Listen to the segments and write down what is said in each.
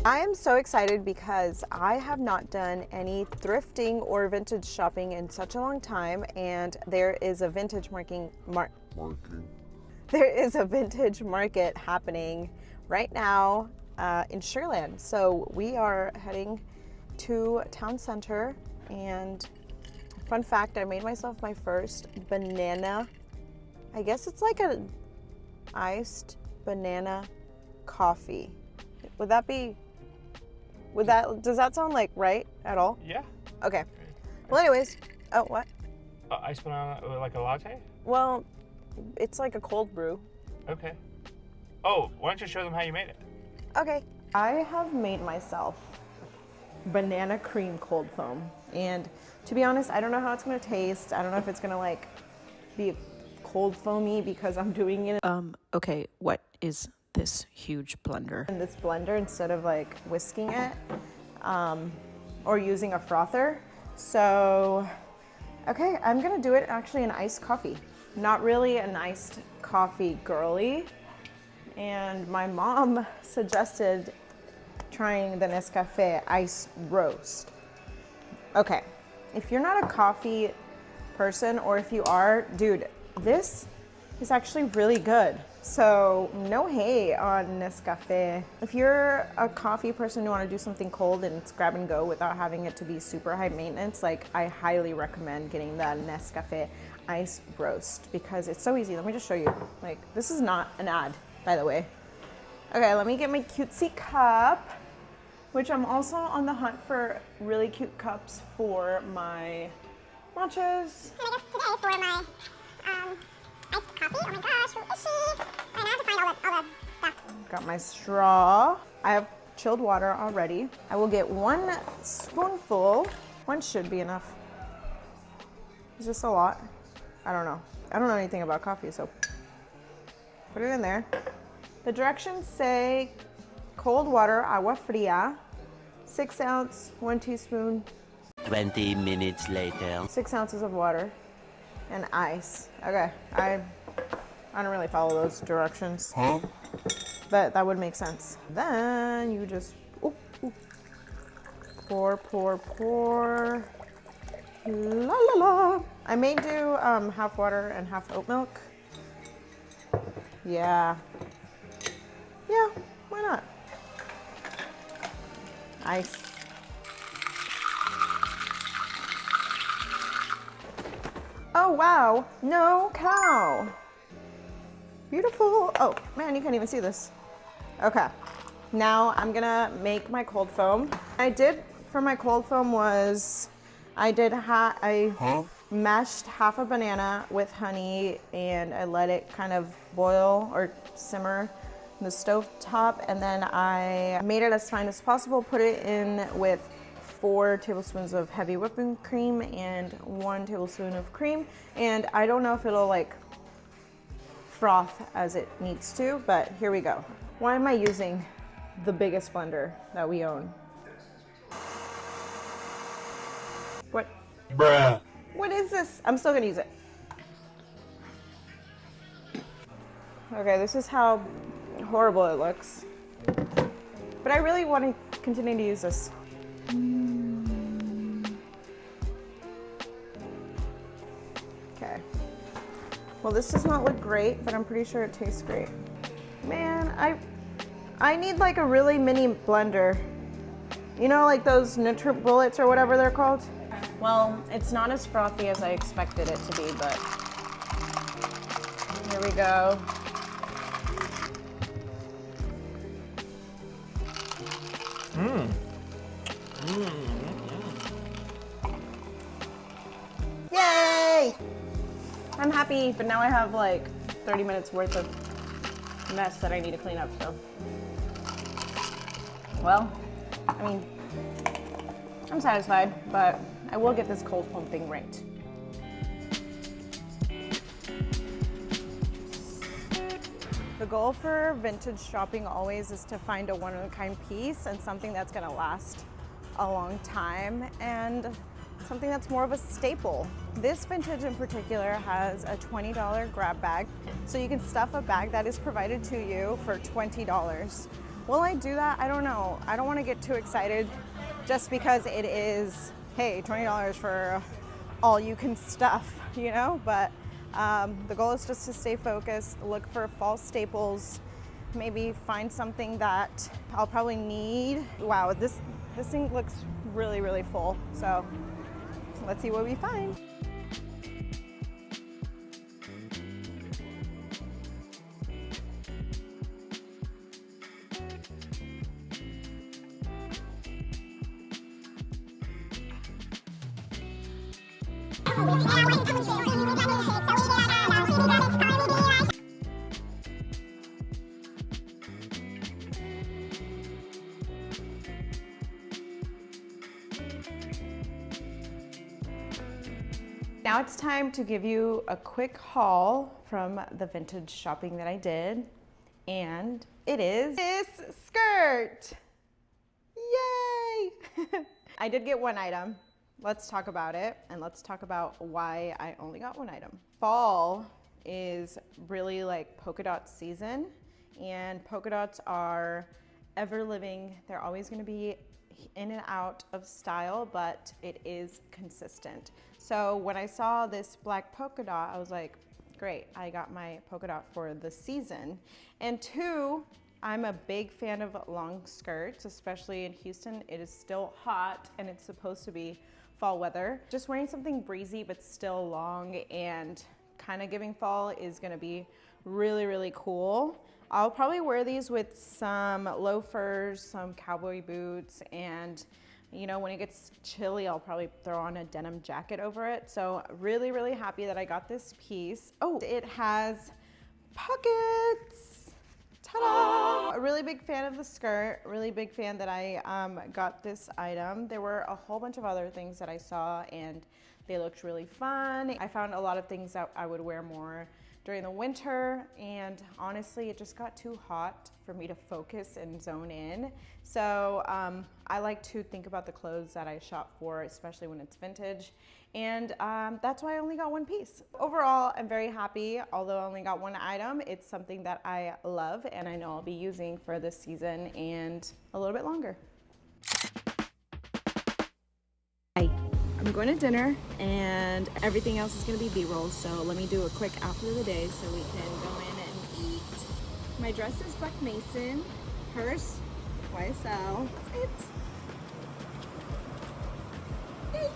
I am so excited because I have not done any thrifting or vintage shopping in such a long time, and there is a vintage there is a vintage market happening right now in Sugarland. So we are heading to town center, and fun fact, I made myself my first banana, I guess it's like an iced banana coffee. Does that sound like right at all? Yeah. Okay. Well, anyways, oh, what? Iced banana, like a latte? Well, it's like a cold brew. Okay. Oh, why don't you show them how you made it? Okay. I have made myself banana cream cold foam, and to be honest, I don't know how it's gonna taste. I don't know if it's gonna like be cold foamy because I'm doing it. Okay, what is this huge blender? In this blender instead of like whisking it, or using a frother. So, okay, I'm gonna do it actually in iced coffee. Not really an iced coffee girly. And my mom suggested trying the Nescafe ice roast. Okay, if you're not a coffee person, or if you are, dude, this is actually really good. So no hate on Nescafe. If you're a coffee person who want to do something cold and it's grab and go without having it to be super high maintenance, like I highly recommend getting the Nescafe ice roast because it's so easy. Let me just show you. Like, this is not an ad, by the way. Okay, let me get my cutesy cup, which I'm also on the hunt for really cute cups for my matchas. And I guess today for my iced coffee. Oh my gosh, who is she? I now have to find all the stuff. Got my straw. I have chilled water already. I will get 1 spoonful. 1 should be enough. Is this a lot? I don't know. I don't know anything about coffee, so put it in there. The directions say cold water, agua fria, 6 ounce, 1 teaspoon. 20 minutes later. 6 ounces of water and ice. Okay, I don't really follow those directions. Huh? But that would make sense. Then you just pour, pour, pour. La la la. I may do half water and half oat milk. Yeah. Yeah, why not? Ice. Oh wow, no cow. Beautiful. Oh man, you can't even see this. Okay, now I'm gonna make my cold foam. I did for my cold foam was I mashed half a banana with honey and I let it kind of boil or simmer in the stove top, and then I made it as fine as possible, put it in with 4 tablespoons of heavy whipping cream and 1 tablespoon of cream, and I don't know if it'll like froth as it needs to, but here we go. Why am I using the biggest blender that we own? What? Bruh. What is this? I'm still gonna use it. Okay, this is how horrible it looks. But I really want to continue to use this. Okay. Well, this does not look great, but I'm pretty sure it tastes great. Man, I need like a really mini blender. You know, like those NutriBullets or whatever they're called? Well, it's not as frothy as I expected it to be, but here we go. Yay! I'm happy, but now I have like 30 minutes worth of mess that I need to clean up, so. Well, I mean, I'm satisfied, but I will get this cold foam thing right. The goal for vintage shopping always is to find a one-of-a-kind piece and something that's gonna last a long time and something that's more of a staple. This vintage in particular has a $20 grab bag, so you can stuff a bag that is provided to you for $20. Will I do that? I don't know. I don't want to get too excited just because it is, hey, $20 for all you can stuff, you know? But the goal is just to stay focused, look for fall staples, maybe find something that I'll probably need. Wow, this thing looks really, really full. So let's see what we find. Now it's time to give you a quick haul from the vintage shopping that I did, and it is this skirt. Yay! I did get one item. Let's talk about it, and let's talk about why I only got one item. Fall is really like polka dot season, and polka dots are ever living. They're always going to be in and out of style, but it is consistent. So when I saw this black polka dot, I was like, great, I got my polka dot for the season. And two, I'm a big fan of long skirts, especially in Houston. It is still hot and it's supposed to be fall weather. Just wearing something breezy but still long and kind of giving fall is gonna be really, really cool. I'll probably wear these with some loafers, some cowboy boots, and you know, when it gets chilly, I'll probably throw on a denim jacket over it. So really, really happy that I got this piece. Oh, it has pockets. Ta-da! A really big fan of the skirt, really big fan that I got this item. There were a whole bunch of other things that I saw and they looked really fun. I found a lot of things that I would wear more during the winter, and honestly it just got too hot for me to focus and zone in. So I like to think about the clothes that I shop for, especially when it's vintage, and that's why I only got one piece. Overall, I'm very happy. Although I only got one item, it's something that I love and I know I'll be using for this season and a little bit longer. I'm going to dinner and everything else is going to be B-rolls, so let me do a quick outfit of the day so we can go in and eat. My dress is Buck Mason, purse YSL. That's it. Yay.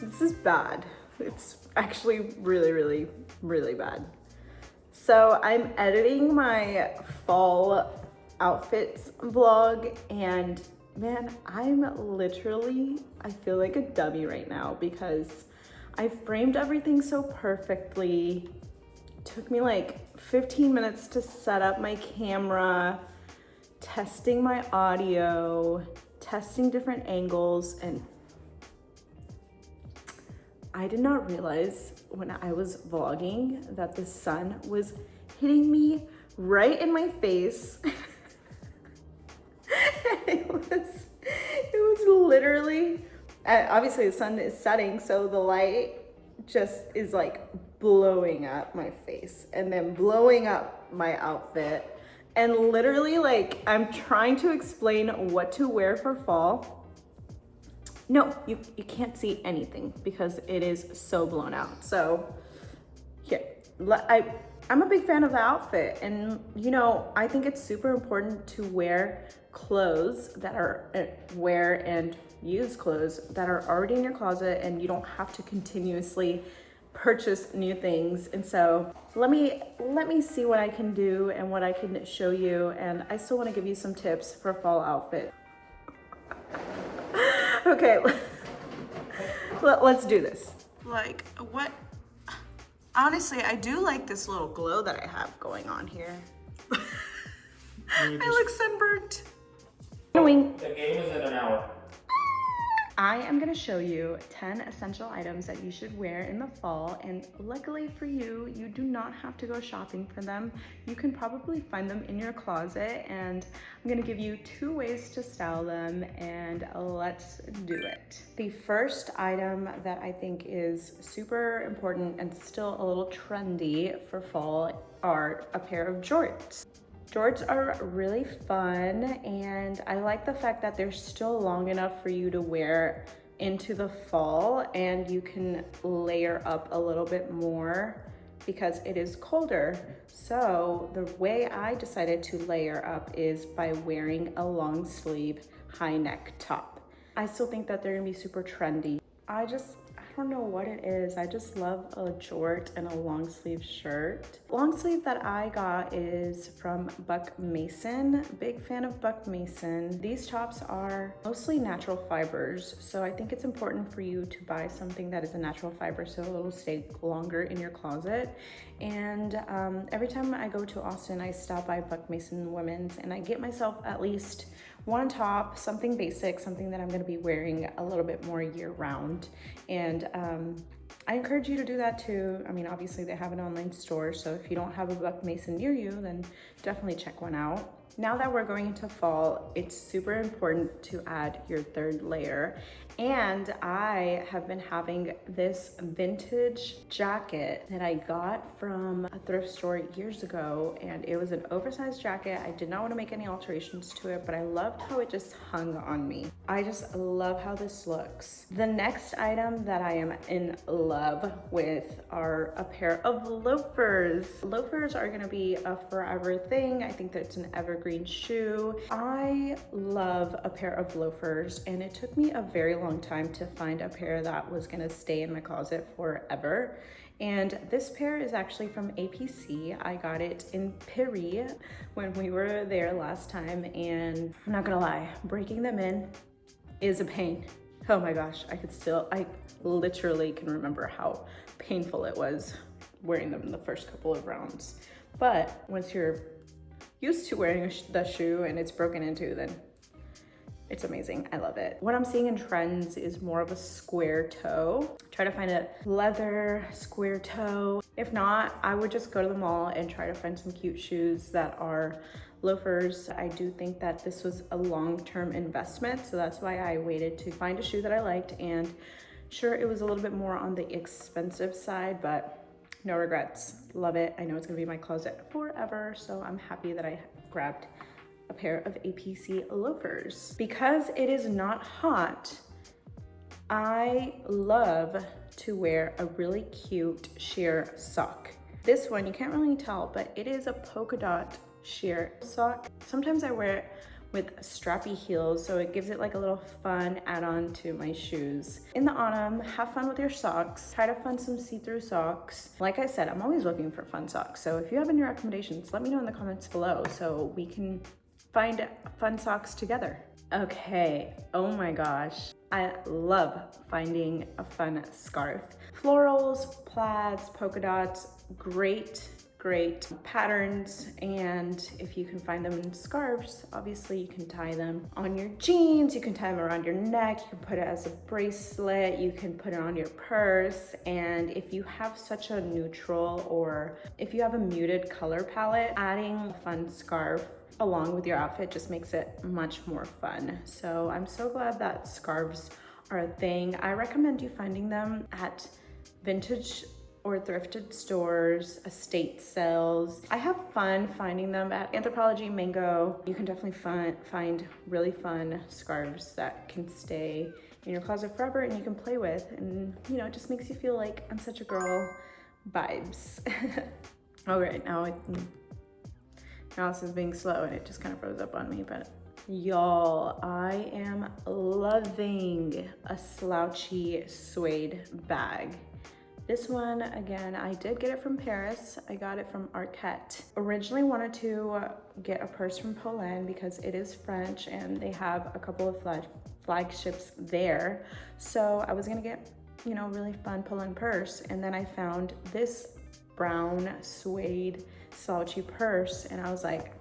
This is bad. It's actually really, really, really bad. So I'm editing my fall outfits vlog and man, I'm literally, I feel like a dummy right now because I framed everything so perfectly. It took me like 15 minutes to set up my camera, testing my audio, testing different angles, and I did not realize when I was vlogging that the sun was hitting me right in my face. it was literally, obviously the sun is setting, so the light just is like blowing up my face and then blowing up my outfit. And literally like, I'm trying to explain what to wear for fall. No, you can't see anything because it is so blown out. So here, I'm a big fan of the outfit, and you know, I think it's super important to wear clothes that are wear and use clothes that are already in your closet, and you don't have to continuously purchase new things. And so let me see what I can do and what I can show you, and I still want to give you some tips for fall outfit. Okay, let's do this. Like, what? Honestly, I do like this little glow that I have going on here. I look sunburnt. The game is in an hour. I am gonna show you 10 essential items that you should wear in the fall, and luckily for you, you do not have to go shopping for them. You can probably find them in your closet, and I'm gonna give you 2 ways to style them, and let's do it. The first item that I think is super important and still a little trendy for fall are a pair of jorts. Jorts are really fun, and I like the fact that they're still long enough for you to wear into the fall, and you can layer up a little bit more because it is colder. So the way I decided to layer up is by wearing a long sleeve high neck top. I still think that they're gonna be super trendy. I don't know what it is. I just love a jort and a long sleeve shirt. Long sleeve that I got is from Buck Mason. Big fan of Buck Mason. These tops are mostly natural fibers, so I think it's important for you to buy something that is a natural fiber so it'll stay longer in your closet. And every time I go to Austin, I stop by Buck Mason Women's and I get myself at least one top, something basic, something that I'm gonna be wearing a little bit more year round. And I encourage you to do that too. I mean, obviously they have an online store, so if you don't have a Buck Mason near you, then definitely check one out. Now that we're going into fall, it's super important to add your 3rd layer. And I have been having this vintage jacket that I got from a thrift store years ago, and it was an oversized jacket. I did not want to make any alterations to it, but I loved how it just hung on me. I just love how this looks. The next item that I am in love with are a pair of loafers. Loafers are gonna be a forever thing. I think that it's an evergreen shoe. I love a pair of loafers, and it took me a very long time to find a pair that was gonna stay in my closet forever. And this pair is actually from APC. I got it in Paris when we were there last time, and I'm not gonna lie, breaking them in is a pain. Oh my gosh, I literally can remember how painful it was wearing them in the first couple of rounds. But once you're used to wearing the shoe and it's broken into, then it's amazing. I love it. What I'm seeing in trends is more of a square toe. Try to find a leather square toe. If not, I would just go to the mall and try to find some cute shoes that are loafers. I do think that this was a long-term investment, so that's why I waited to find a shoe that I liked. And sure, it was a little bit more on the expensive side, but no regrets. Love it. I know it's gonna be in my closet forever, so I'm happy that I grabbed a pair of APC loafers. Because it is not hot, I love to wear a really cute sheer sock. This one, you can't really tell, but it is a polka dot sheer sock. Sometimes I wear it with strappy heels, so it gives it like a little fun add-on to my shoes. In the autumn, have fun with your socks. Try to find some see-through socks. Like I said, I'm always looking for fun socks, so if you have any recommendations, let me know in the comments below so we can find fun socks together. Okay, oh my gosh. I love finding a fun scarf. Florals, plaids, polka dots, great patterns. And if you can find them in scarves, obviously you can tie them on your jeans, you can tie them around your neck, you can put it as a bracelet, you can put it on your purse. And if you have such a neutral, or if you have a muted color palette, adding a fun scarf along with your outfit just makes it much more fun. So I'm so glad that scarves are a thing. I recommend you finding them at vintage or thrifted stores, estate sales. I have fun finding them at Anthropologie, Mango. You can definitely find really fun scarves that can stay in your closet forever and you can play with, and you know, it just makes you feel like I'm such a girl vibes. All right, now this is being slow and it just kind of froze up on me, but y'all, I am loving a slouchy suede bag. This one, again, I did get it from Paris. I got it from Arquette. Originally wanted to get a purse from Poland because it is French and they have a couple of flagships there. So I was gonna get, you know, a really fun Poland purse, and then I found this brown suede slouchy purse and I was like,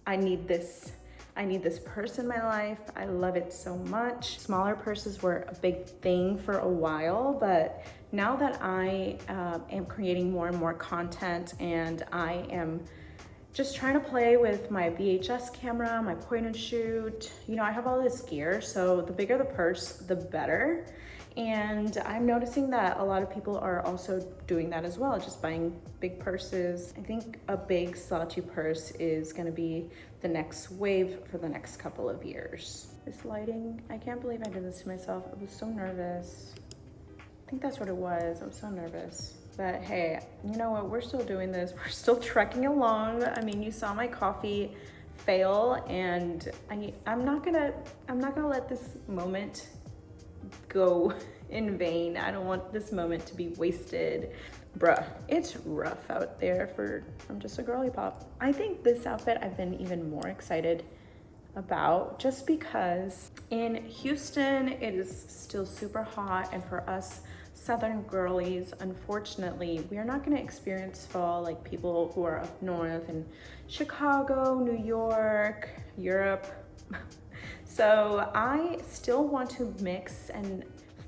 I need this purse in my life. I love it so much. Smaller purses were a big thing for a while, but now that I am creating more and more content and I am just trying to play with my VHS camera, my point and shoot, you know, I have all this gear, so the bigger the purse, the better. And I'm noticing that a lot of people are also doing that as well, just buying big purses. I think a big slouchy purse is gonna be the next wave for the next couple of years. This lighting, I can't believe I did this to myself. I was so nervous. I think that's what it was. I was so nervous. But hey, you know what? We're still doing this. We're still trekking along. I mean, you saw my coffee fail, and I'm not gonna let this moment go in vain. I don't want this moment to be wasted. Bruh, it's rough out there I'm just a girly pop. I think this outfit I've been even more excited about just because in Houston it is still super hot, and for us Southern girlies, unfortunately, we are not going to experience fall like people who are up north in Chicago, New York, Europe. So I still want to mix and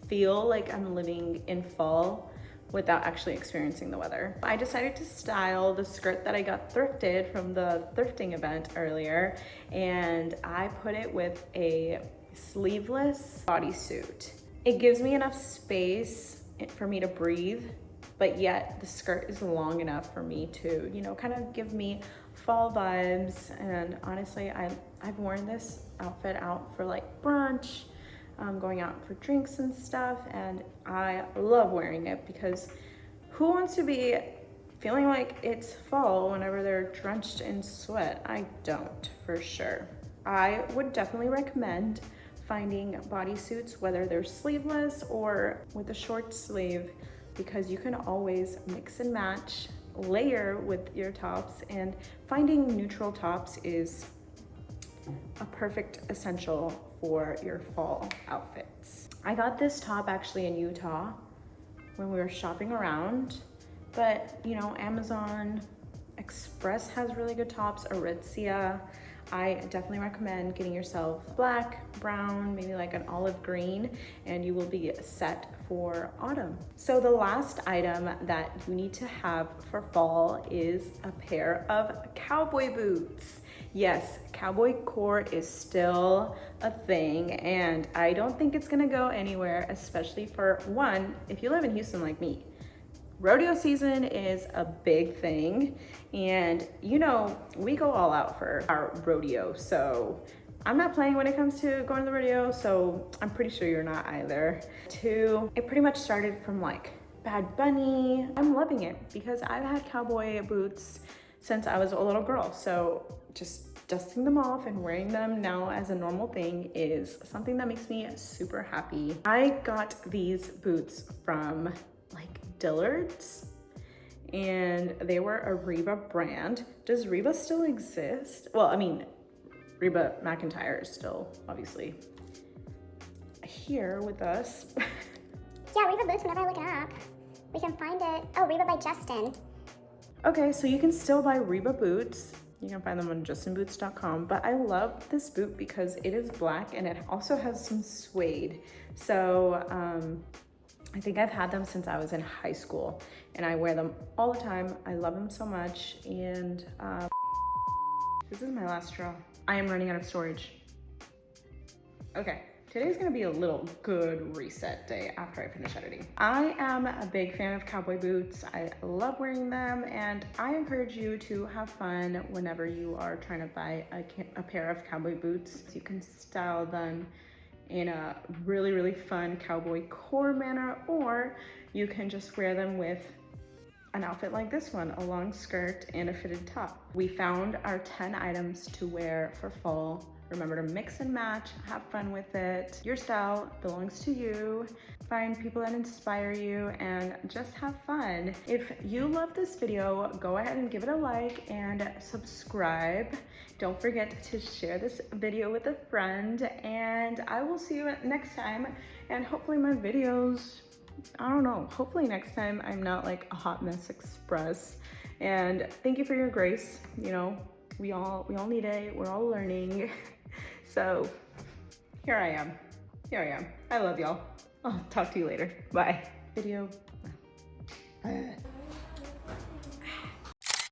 feel like I'm living in fall without actually experiencing the weather. I decided to style the skirt that I got thrifted from the thrifting event earlier, and I put it with a sleeveless bodysuit. It gives me enough space for me to breathe, but yet the skirt is long enough for me to, you know, kind of give me fall vibes. And honestly, I've worn this outfit out for like brunch, going out for drinks and stuff, and I love wearing it because who wants to be feeling like it's fall whenever they're drenched in sweat? I don't, for sure. I would definitely recommend finding bodysuits, whether they're sleeveless or with a short sleeve, because you can always mix and match, layer with your tops, and finding neutral tops is a perfect essential for your fall outfits. I got this top actually in Utah when we were shopping around, but you know, Amazon Express has really good tops, Aritzia. I definitely recommend getting yourself black, brown, maybe like an olive green, and you will be set for autumn. So the last item that you need to have for fall is a pair of cowboy boots. Yes, cowboy core is still a thing, and I don't think it's gonna go anywhere, especially for one, if you live in Houston like me. Rodeo season is a big thing, and you know, we go all out for our rodeo, so I'm not playing when it comes to going to the rodeo, so I'm pretty sure you're not either. Two, it pretty much started from like Bad Bunny. I'm loving it because I've had cowboy boots since I was a little girl, so just dusting them off and wearing them now as a normal thing is something that makes me super happy. I got these boots from like Dillard's, and they were a Reba brand. Does Reba still exist? Well, I mean, Reba McEntire is still obviously here with us. Yeah, Reba boots, whenever I look it up, we can find it. Oh, Reba by Justin. Okay, so you can still buy Reba boots. You can find them on justinboots.com, but I love this boot because it is black and it also has some suede. So I think I've had them since I was in high school and I wear them all the time. I love them so much, and this is my last straw. I am running out of storage. Okay, today's gonna be a little good reset day after I finish editing. I am a big fan of cowboy boots. I love wearing them, and I encourage you to have fun whenever you are trying to buy a pair of cowboy boots. You can style them in a really, really fun cowboy core manner, or you can just wear them with an outfit like this one, a long skirt and a fitted top. We found our 10 items to wear for fall. Remember to mix and match, have fun with it. Your style belongs to you. Find people that inspire you and just have fun. If you love this video, go ahead and give it a like and subscribe. Don't forget to share this video with a friend, and I will see you next time. And hopefully my videos, I don't know, hopefully next time I'm not like a hot mess express. And thank you for your grace. You know, we all need it. We're all learning. So here I am. I love y'all. I'll talk to you later. Bye. Video.